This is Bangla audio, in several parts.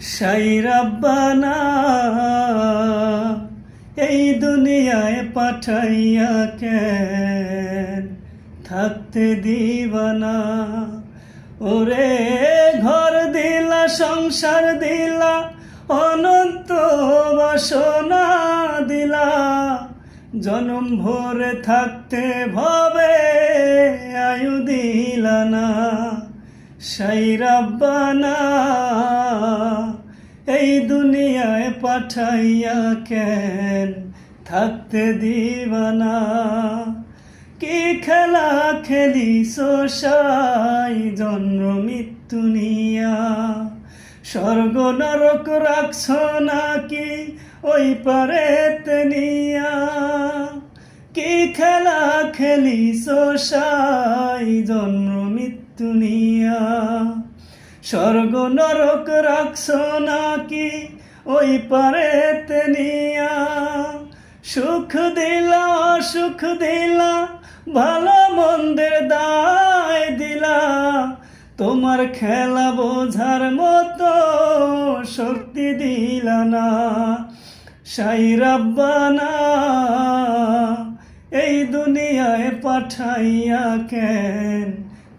সাই রাব্বানা এই দুনিয়ায় পাঠাইয়া কেন থাকতে দিবানা। ওরে ঘর দিলা সংসার দিলা অনন্ত বাসনা দিলা, জনম ভরে থাকতে ভবে আয়ু দিলা না। সাই রাব্বানা এই দুনিয়ায় পাঠাইয়া কেন থাকতে দিবানা। কি খেলা খেলিছো সাই জন্ম মৃত্যু নিয়া, স্বর্গ নরক রাখছ নাকি ওই পারেতে নিয়া। কি খেলা খেলিছো সাই জন্ম মৃত্যু নিয়া, স্বর্গ নরক রাখছ নাকি ওই পারেতে নিয়া। সুখ দিলা সুখ দিলা ভালো মন্দের দায় দিলা, তোমার খেলা বোঝার মতো শক্তি দিলা না। সাই রাব্বানা এই দুনিয়ায় পাঠাইয়া কেন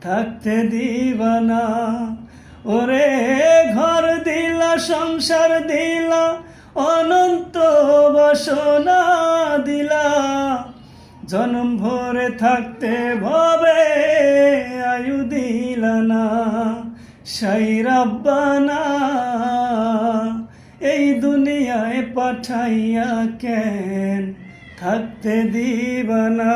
থাকতে দিবানা। ওরে ঘর দিলা সংসার দিলা অনন্ত বাসনা দিলা, জনম ভরে থাকতে ভবে আয়ু দিলা না। সাই রাব্বানা এই দুনিয়ায় পাঠাইয়া কেন থাকতে দিবানা।